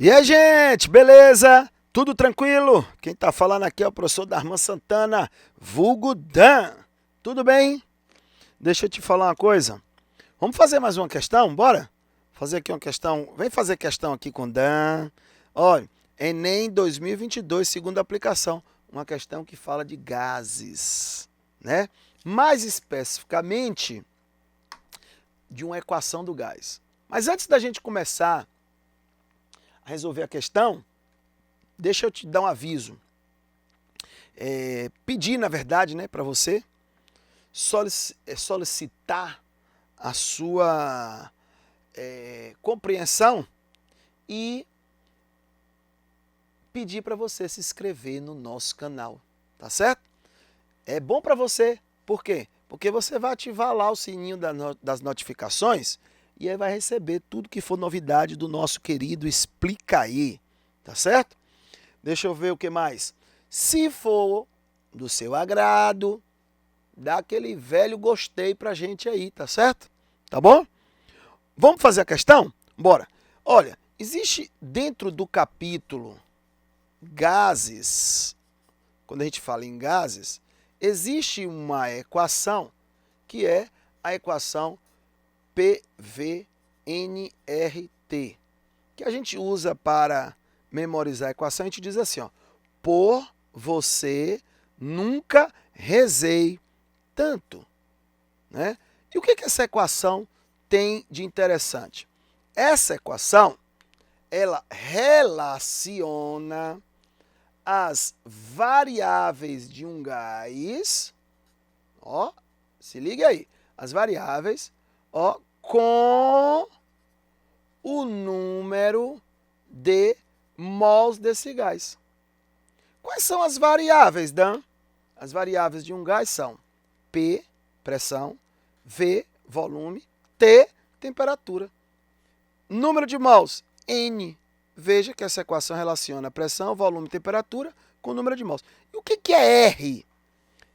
E aí, gente, beleza? Tudo tranquilo? Quem tá falando aqui é o professor Darman Santana, vulgo Dan. Tudo bem? Deixa eu te falar uma coisa. Vamos fazer mais uma questão? Bora? Fazer aqui uma questão. Vem fazer questão aqui com Dan. Olha, Enem 2022, segunda aplicação. Uma questão que fala de gases, né? Mais especificamente, de uma equação do gás. Mas antes da gente começar a resolver a questão, deixa eu te dar um aviso. Pedir, na verdade, né, para você solicitar a sua compreensão e pedir para você se inscrever no nosso canal, tá certo? É bom para você, por quê? Porque você vai ativar lá o sininho das notificações e aí vai receber tudo que for novidade do nosso querido Explica Aí, tá certo? Deixa eu ver o que mais. Se for do seu agrado, dá aquele velho gostei pra gente aí, tá certo? Tá bom? Vamos fazer a questão? Bora. Olha, existe dentro do capítulo gases, quando a gente fala em gases, existe uma equação que é a equação PV-nRT, que a gente usa para memorizar a equação. A gente diz assim, ó, por você nunca rezei tanto, né? E o que essa equação tem de interessante? Essa equação, ela relaciona as variáveis de um gás, ó, se liga aí, as variáveis, ó, com o número de mols desse gás. Quais são as variáveis, Dan? As variáveis de um gás são P, pressão, V, volume, T, temperatura. Número de mols, N. Veja que essa equação relaciona pressão, volume e temperatura com o número de mols. E o que é R?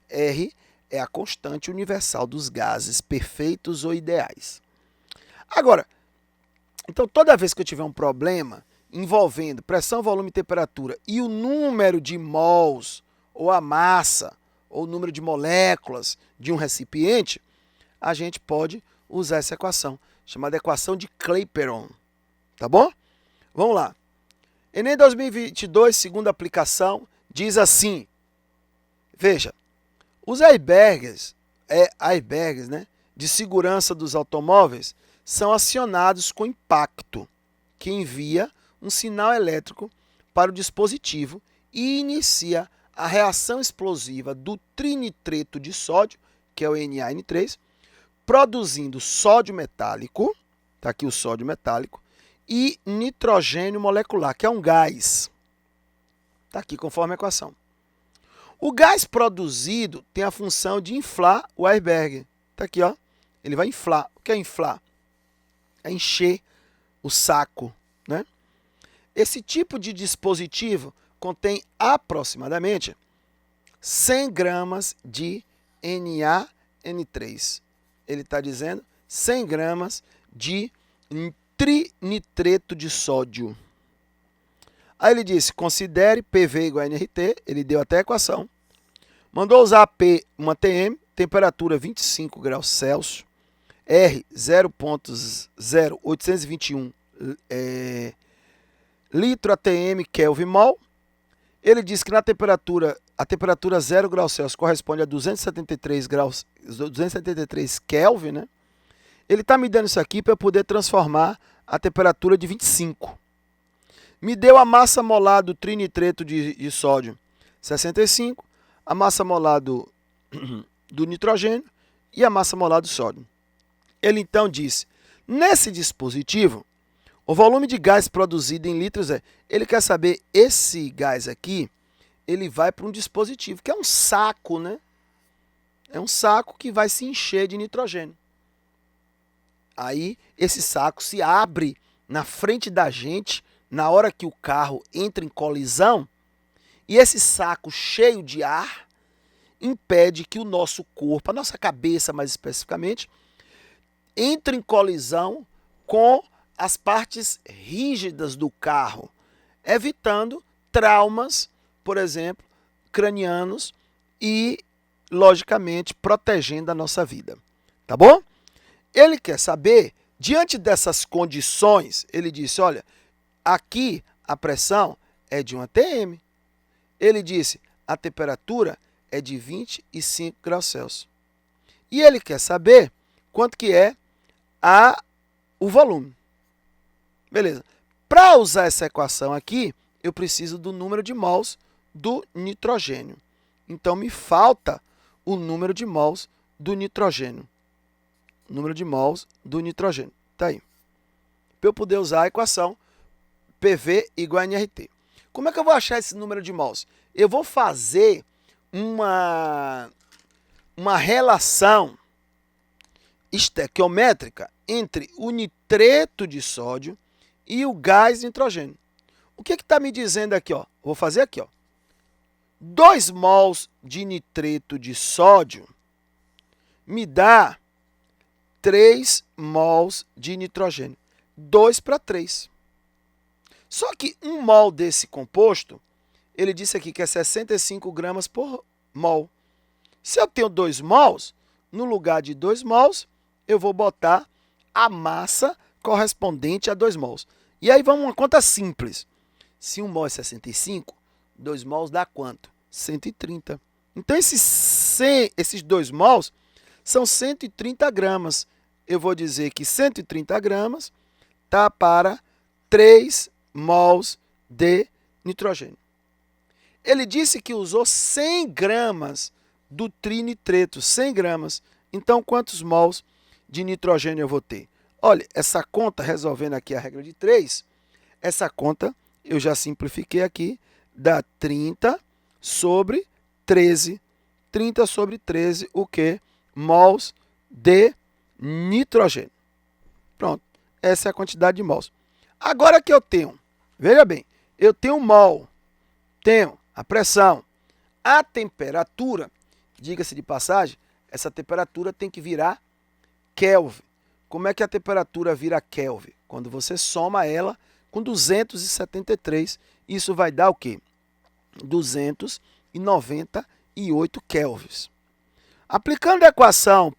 R é a constante universal dos gases perfeitos ou ideais. Agora, então toda vez que eu tiver um problema envolvendo pressão, volume e temperatura e o número de mols, ou a massa, ou o número de moléculas de um recipiente, a gente pode usar essa equação, chamada equação de Clapeyron. Tá bom? Vamos lá. Enem 2022, segunda aplicação, diz assim, veja, os airbags, né, de segurança dos automóveis são acionados com impacto, que envia um sinal elétrico para o dispositivo e inicia a reação explosiva do trinitreto de sódio, que é o NaN3, produzindo sódio metálico, está aqui o sódio metálico, e nitrogênio molecular, que é um gás. Está aqui conforme a equação. O gás produzido tem a função de inflar o airbag. Está aqui, ó. Ele vai inflar. O que é inflar? É encher o saco, né? Esse tipo de dispositivo contém aproximadamente 100 gramas de NaN3. Ele está dizendo 100 gramas de trinitreto de sódio. Aí ele disse, considere PV igual a NRT, ele deu até a equação. Mandou usar P, uma TM, temperatura 25 graus Celsius, R 0.0821 litro ATM Kelvin mol. Ele disse que a temperatura 0 graus Celsius corresponde a 273 Kelvin, né? Ele está me dando isso aqui para eu poder transformar a temperatura de 25. Me deu a massa molar do trinitreto de sódio, 65, a massa molar do nitrogênio e a massa molar do sódio. Ele então disse, nesse dispositivo, o volume de gás produzido em litros ele quer saber, esse gás aqui, ele vai para um dispositivo, que é um saco, né? É um saco que vai se encher de nitrogênio. Aí, esse saco se abre na frente da gente, na hora que o carro entra em colisão, e esse saco cheio de ar impede que o nosso corpo, a nossa cabeça mais especificamente, entre em colisão com as partes rígidas do carro, evitando traumas, por exemplo, cranianos e, logicamente, protegendo a nossa vida. Tá bom? Ele quer saber, diante dessas condições, ele disse, olha, aqui a pressão é de 1 atm. Ele disse, a temperatura é de 25 graus Celsius. E ele quer saber quanto que é o volume. Beleza. Para usar essa equação aqui, eu preciso do número de mols do nitrogênio. Então, me falta o número de mols do nitrogênio. Número de mols do nitrogênio. Está aí. Para eu poder usar a equação PV igual a NRT. Como é que eu vou achar esse número de mols? Eu vou fazer uma relação estequiométrica entre o nitreto de sódio e o gás nitrogênio. O que está me dizendo aqui? Ó? Vou fazer aqui. Ó. 2 mols de nitreto de sódio me dá 3 mols de nitrogênio. 2 para 3. Só que 1 mol desse composto, ele disse aqui que é 65 gramas por mol. Se eu tenho 2 mols, no lugar de 2 mols, eu vou botar a massa correspondente a 2 mols. E aí vamos uma conta simples. Se 1 mol é 65, 2 mols dá quanto? 130. Então, esses 2 mols são 130 gramas. Eu vou dizer que 130 gramas está para 3 mols de nitrogênio. Ele disse que usou 100 gramas do trinitreto, 100 gramas. Então, quantos mols de nitrogênio eu vou ter? Olha, essa conta, resolvendo aqui a regra de 3, essa conta eu já simplifiquei aqui, dá 30 sobre 13. 30 sobre 13, o quê? Mols de nitrogênio. Pronto, essa é a quantidade de mols. Agora que eu tenho, veja bem, eu tenho mol, tenho a pressão, a temperatura, diga-se de passagem, essa temperatura tem que virar Kelvin. Como é que a temperatura vira Kelvin? Quando você soma ela com 273, isso vai dar o quê? 298 kelvins. Aplicando a equação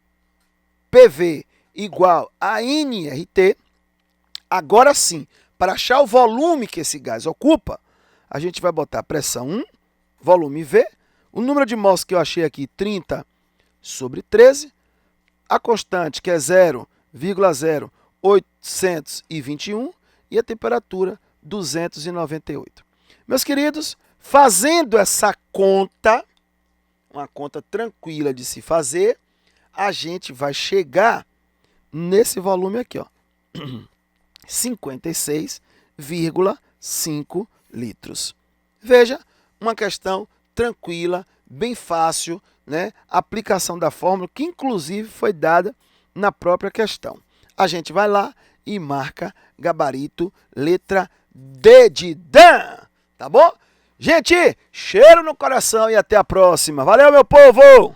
PV igual a nRT, agora sim, para achar o volume que esse gás ocupa, a gente vai botar pressão 1, volume V, o número de mols que eu achei aqui, 30 sobre 13, a constante, que é 0,0821, e a temperatura, 298. Meus queridos, fazendo essa conta, uma conta tranquila de se fazer, a gente vai chegar nesse volume aqui, ó, 56,5 litros. Veja, uma questão tranquila, bem fácil, né? Aplicação da fórmula, que inclusive foi dada na própria questão. A gente vai lá e marca gabarito, letra D de Dan, tá bom? Gente, cheiro no coração e até a próxima. Valeu, meu povo!